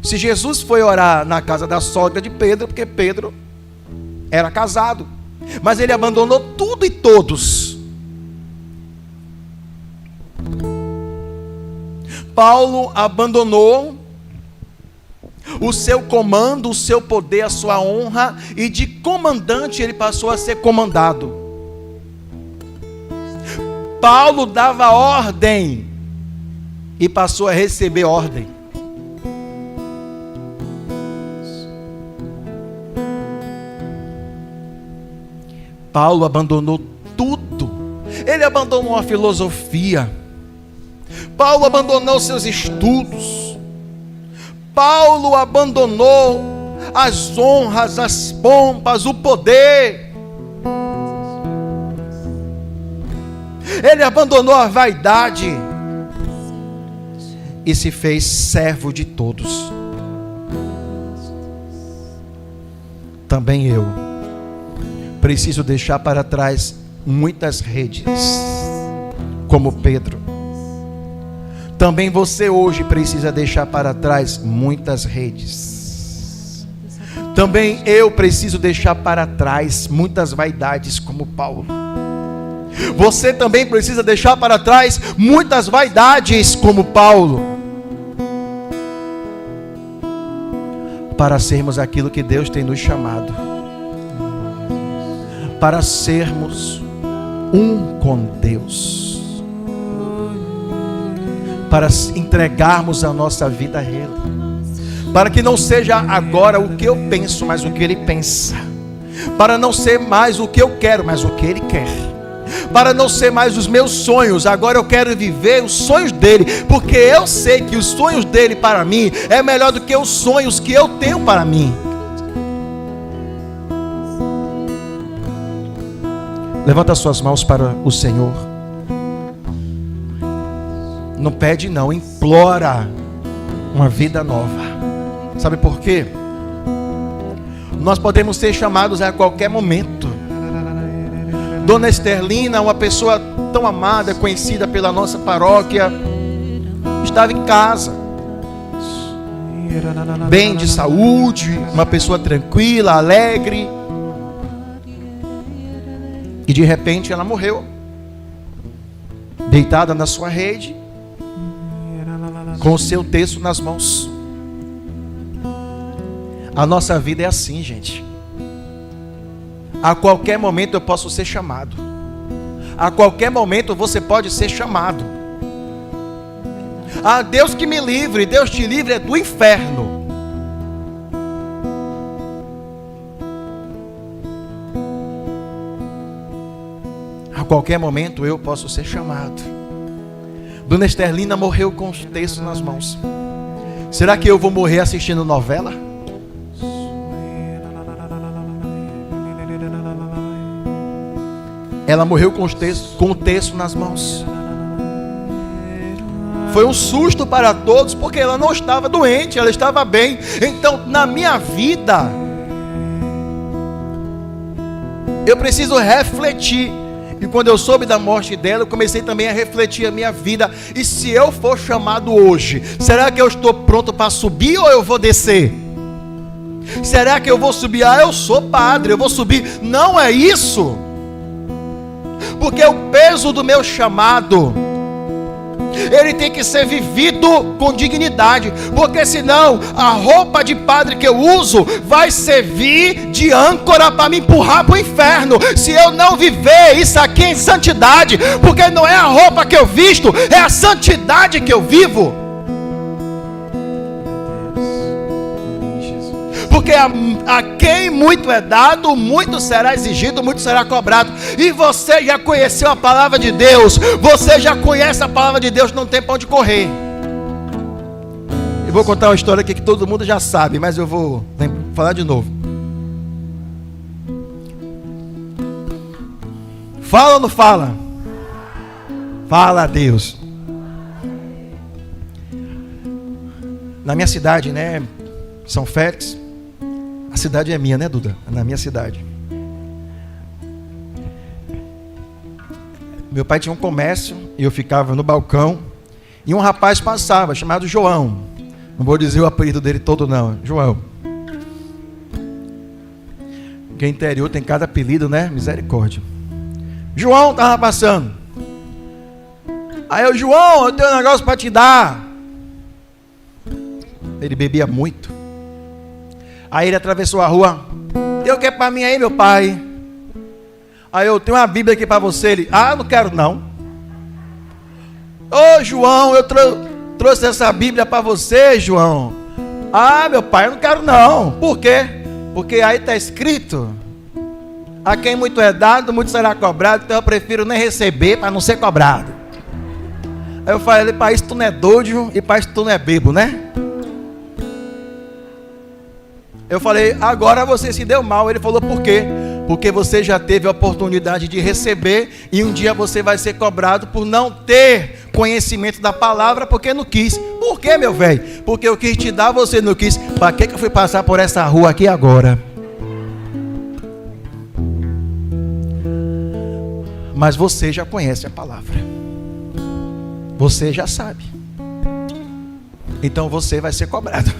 se Jesus foi orar na casa da sogra de Pedro, porque Pedro era casado, mas ele abandonou tudo e todos. Paulo abandonou o seu comando, o seu poder, a sua honra, e de comandante ele passou a ser comandado. Paulo dava ordem e passou a receber ordem. Paulo abandonou tudo. Ele abandonou a filosofia. Paulo abandonou seus estudos. Paulo abandonou as honras, as pompas, o poder. Ele abandonou a vaidade e se fez servo de todos. Também eu preciso deixar para trás muitas redes, como Pedro. Também você hoje precisa deixar para trás muitas redes. Também eu preciso deixar para trás muitas vaidades, como Paulo. Você também precisa deixar para trás muitas vaidades, como Paulo, para sermos aquilo que Deus tem nos chamado, para sermos um com Deus, para entregarmos a nossa vida a Ele, para que não seja agora o que eu penso, mas o que Ele pensa, para não ser mais o que eu quero, mas o que Ele quer, para não ser mais os meus sonhos, agora eu quero viver os sonhos dele, porque eu sei que os sonhos dele para mim é melhor do que os sonhos que eu tenho para mim. Levanta suas mãos para o Senhor. Não pede não, implora uma vida nova. Sabe por quê? Nós podemos ser chamados a qualquer momento. Dona Esterlina, uma pessoa tão amada, conhecida pela nossa paróquia, estava em casa, bem de saúde, uma pessoa tranquila, alegre, e de repente ela morreu, deitada na sua rede, com o seu terço nas mãos. A nossa vida é assim, gente. A qualquer momento eu posso ser chamado. A qualquer momento você pode ser chamado. Ah, Deus que me livre, Deus te livre é do inferno. A qualquer momento eu posso ser chamado. Dona Esterlina morreu com os terços nas mãos. Será que eu vou morrer assistindo novela? Ela morreu com o terço nas mãos. Foi um susto para todos, porque ela não estava doente, ela estava bem. Então, na minha vida, eu preciso refletir. E quando eu soube da morte dela, eu comecei também a refletir a minha vida. E se eu for chamado hoje, será que eu estou pronto para subir ou eu vou descer? Será que eu vou subir? Ah, eu sou padre, eu vou subir. Não é isso. Porque o peso do meu chamado, ele tem que ser vivido com dignidade, porque senão a roupa de padre que eu uso vai servir de âncora para me empurrar para o inferno, se eu não viver isso aqui em santidade, porque não é a roupa que eu visto, é a santidade que eu vivo. Porque a quem muito é dado, muito será exigido, muito será cobrado. E você já conheceu a palavra de Deus, você já conhece a palavra de Deus, não tem para onde correr. Eu vou contar uma história aqui que todo mundo já sabe, mas eu vou falar de novo. Fala ou não fala? Fala a Deus. Na minha cidade, né, São Félix, a cidade é minha, né, Duda? Na minha cidade. Meu pai tinha um comércio e eu ficava no balcão e um rapaz passava, chamado João. Não vou dizer o apelido dele todo não, João. Porque interior tem cada apelido, né? Misericórdia. João estava passando. Aí eu, João, eu tenho um negócio para te dar. Ele bebia muito. Aí ele atravessou a rua. Tem o que para mim aí, meu pai? Aí eu, tenho uma Bíblia aqui para você. Ele, não quero não. Ô João, eu trouxe essa Bíblia para você, João. Meu pai, eu não quero não. Por quê? Porque aí está escrito: a quem muito é dado, muito será cobrado. Então eu prefiro nem receber para não ser cobrado. Aí eu falei, pai, isso tu não é doido e pai, isso tu não é bebo, né? Eu falei, agora você se deu mal. Ele falou, por quê? Porque você já teve a oportunidade de receber e um dia você vai ser cobrado por não ter conhecimento da palavra, porque não quis. Por quê, meu velho? Porque eu quis te dar, você não quis. Para que eu fui passar por essa rua aqui agora? Mas você já conhece a palavra. Você já sabe. Então você vai ser cobrado.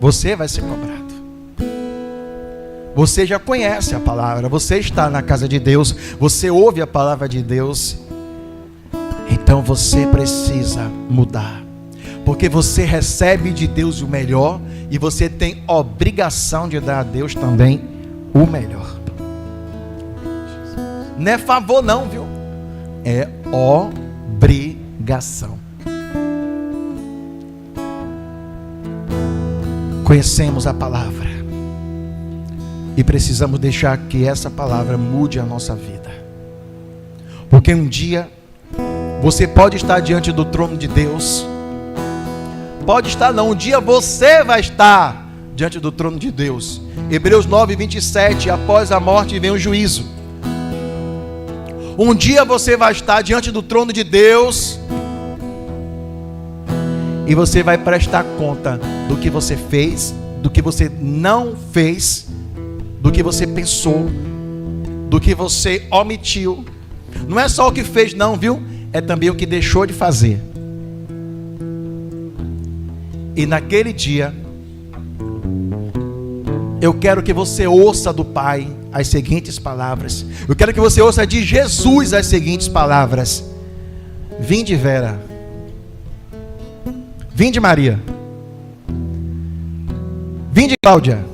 Você vai ser cobrado. Você já conhece a palavra. Você está na casa de Deus. Você ouve a palavra de Deus. Então você precisa mudar. Porque você recebe de Deus o melhor. E você tem obrigação de dar a Deus também o melhor. Não é favor não, viu? É obrigação. Conhecemos a palavra e precisamos deixar que essa palavra mude a nossa vida. Porque um dia você pode estar diante do trono de Deus. Pode estar não, um dia você vai estar diante do trono de Deus. Hebreus 9:27, após a morte vem o juízo. Um dia você vai estar diante do trono de Deus e você vai prestar conta do que você fez, do que você não fez, do que você pensou, do que você omitiu. Não é só o que fez não, viu? É também o que deixou de fazer. E naquele dia, eu quero que você ouça do Pai as seguintes palavras. Eu quero que você ouça de Jesus as seguintes palavras. Vinde, Vera. Vinde, Maria. Vinde, Cláudia.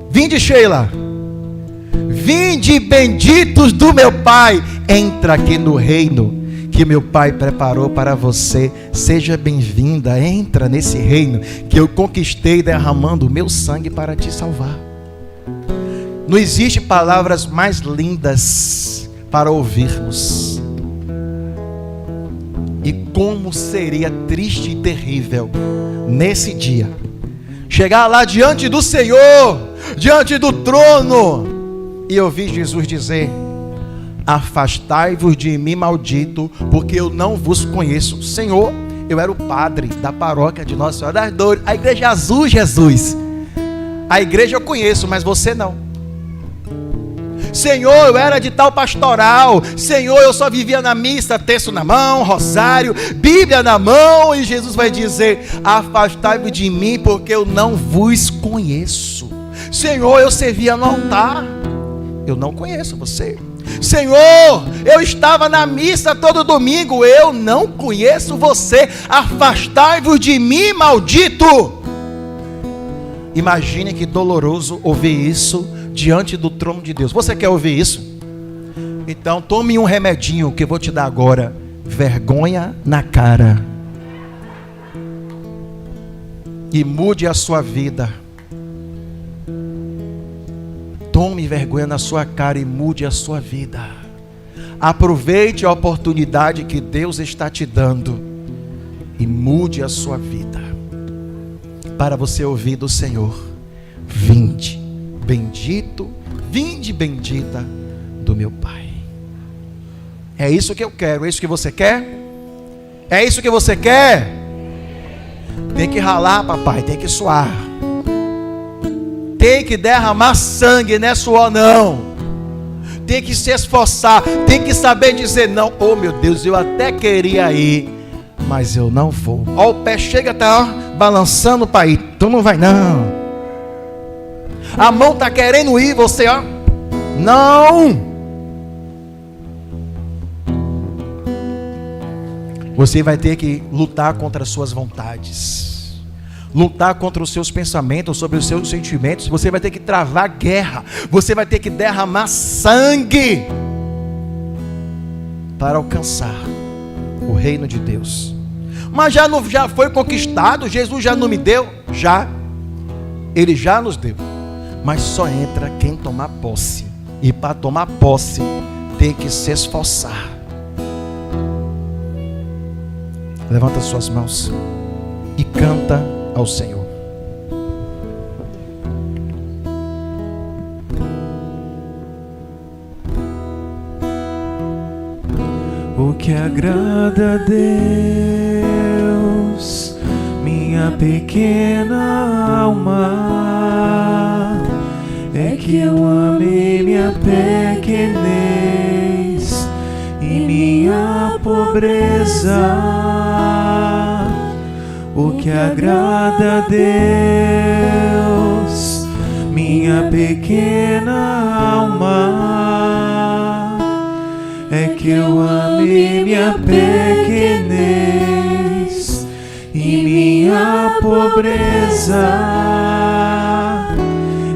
Vinde, Sheila. Vinde, benditos do meu Pai. Entra aqui no reino que meu Pai preparou para você. Seja bem-vinda. Entra nesse reino que eu conquistei derramando o meu sangue para te salvar. Não existe palavras mais lindas para ouvirmos. E como seria triste e terrível nesse dia chegar lá diante do Senhor, diante do trono, e ouvir Jesus dizer: afastai-vos de mim, maldito, porque eu não vos conheço. Senhor, eu era o padre da paróquia de Nossa Senhora das Dores, a igreja azul, Jesus. A igreja eu conheço, mas você não. Senhor, eu era de tal pastoral. Senhor, eu só vivia na missa, terço na mão, rosário, Bíblia na mão. E Jesus vai dizer: afastai-vos de mim, porque eu não vos conheço. Senhor, eu servia no altar, eu não conheço você. Senhor, eu estava na missa todo domingo, eu não conheço você. Afastai-vos de mim, maldito. Imagine que doloroso ouvir isso diante do trono de Deus. Você quer ouvir isso? Então tome um remedinho que eu vou te dar agora. Vergonha na cara. E mude a sua vida. Tome vergonha na sua cara e mude a sua vida. Aproveite a oportunidade que Deus está te dando e mude a sua vida, para você ouvir do Senhor: vinde, bendito, vinde bendita do meu Pai. É isso que eu quero. É isso que você quer? É isso que você quer? Tem que ralar, papai, tem que suar, tem que derramar sangue, não é suor não. Tem que se esforçar, tem que saber dizer não. Oh meu Deus, eu até queria ir, mas eu não vou. Ó, o pé chega, tá balançando para ir, tu não vai não. A mão tá querendo ir, você ó, não. Você vai ter que lutar contra as suas vontades, lutar contra os seus pensamentos, sobre os seus sentimentos. Você vai ter que travar guerra, você vai ter que derramar sangue para alcançar o reino de Deus. Mas já foi conquistado, Jesus já não me deu? Já, Ele já nos deu, mas só entra quem tomar posse, e para tomar posse tem que se esforçar. Levanta suas mãos e canta ao Senhor. O que agrada a Deus, minha pequena alma, é que eu ame minha pequenez e minha pobreza. O que agrada a Deus, minha pequena alma, é que eu ame minha pequenez e minha pobreza.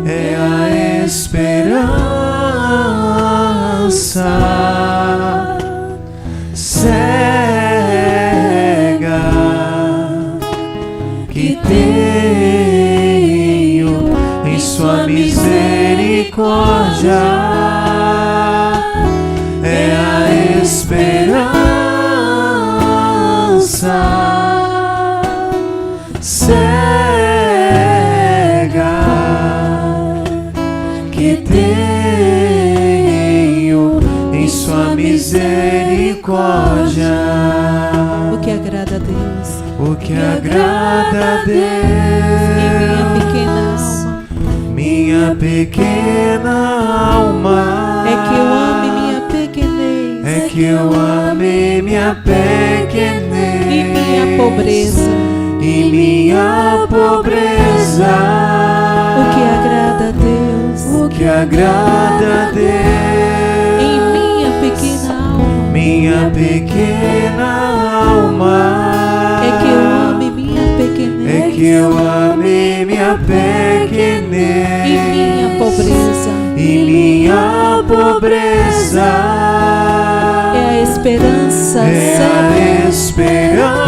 É a esperança cega que tenho em sua misericórdia. É a esperança cega que tenho em sua misericórdia. O que agrada a Deus, o que agrada a Deus, minha pequena alma, minha pequena alma, é que eu ame minha pequenez, é que eu ame minha pequenez e minha pobreza. e minha pobreza. O que agrada a Deus, o que agrada a Deus, em minha pequena alma, minha pequena alma, é que eu ame minha pequenez, é que eu ame minha pequenez e minha pobreza. e minha pobreza. É a esperança É cega, a esperança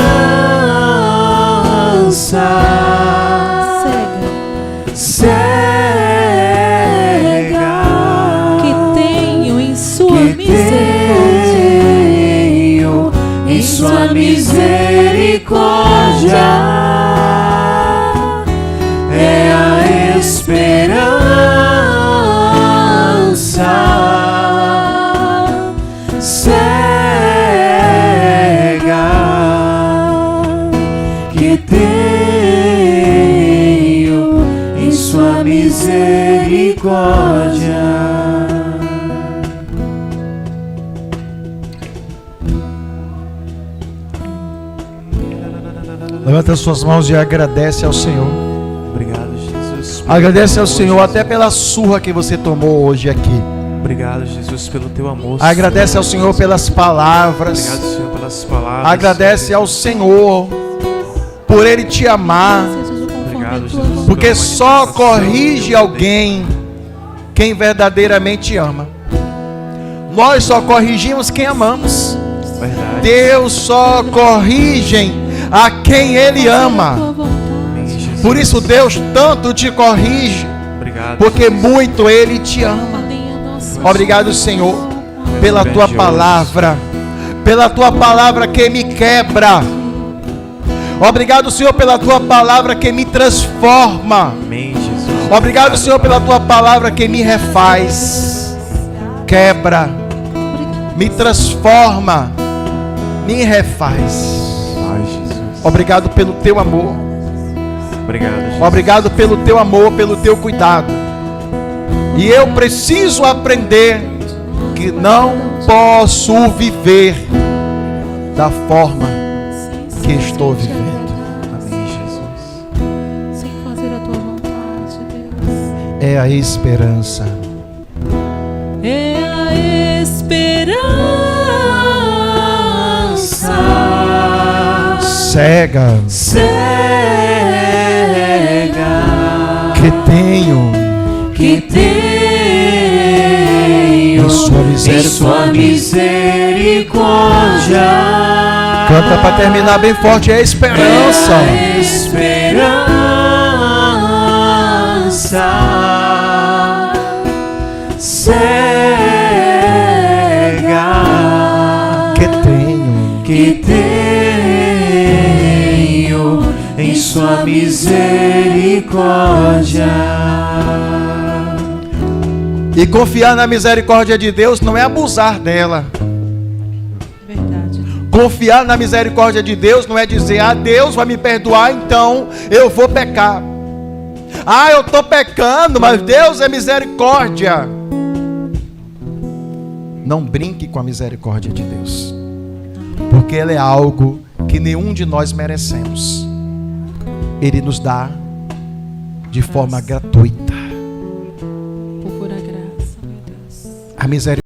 cega que tenho em sua que misericórdia. tenho em sua misericórdia. É a esperança cega que tenho em sua misericórdia. Levanta as suas mãos e agradece ao Senhor. Obrigado, Jesus. Agradece ao Senhor até pela surra que você tomou hoje aqui. Obrigado, Jesus, pelo teu amor. Agradece ao Senhor pelas palavras. Obrigado, Senhor, pelas palavras. Agradece ao Senhor por Ele te amar, Obrigado, Jesus. porque só corrige alguém quem verdadeiramente ama. Nós só corrigimos quem amamos. Verdade. Deus só corrige a quem Ele ama. Amém, Jesus. Por isso Deus tanto te corrige, Obrigado, porque Jesus. muito Ele te ama. Obrigado, Senhor, pela Tua palavra, pela Tua palavra que me quebra. Obrigado, Senhor, pela Tua palavra que me transforma. Amém, Jesus. Obrigado, Senhor, pela tua palavra que me refaz, quebra, me transforma, me refaz. Ai, Jesus. Obrigado pelo teu amor. Obrigado, Jesus. Obrigado pelo teu amor, pelo teu cuidado. E eu preciso aprender que não posso viver da forma que estou vivendo. Amém, Jesus. Sem fazer a tua vontade, Deus. É a esperança. É a esperança Cega que tenho que tenho em sua em sua misericórdia. Canta para terminar bem forte. É a esperança. É a esperança cega Que tenho em sua misericórdia. E confiar na misericórdia de Deus não é abusar dela. Verdade. Confiar na misericórdia de Deus não é dizer: ah, Deus vai me perdoar, então eu vou pecar. Ah, eu estou pecando, mas Deus é misericórdia. Não brinque com a misericórdia de Deus, porque ela é algo que nenhum de nós merecemos. Ele nos dá de forma gratuita. Por pura graça, meu Deus. A misericórdia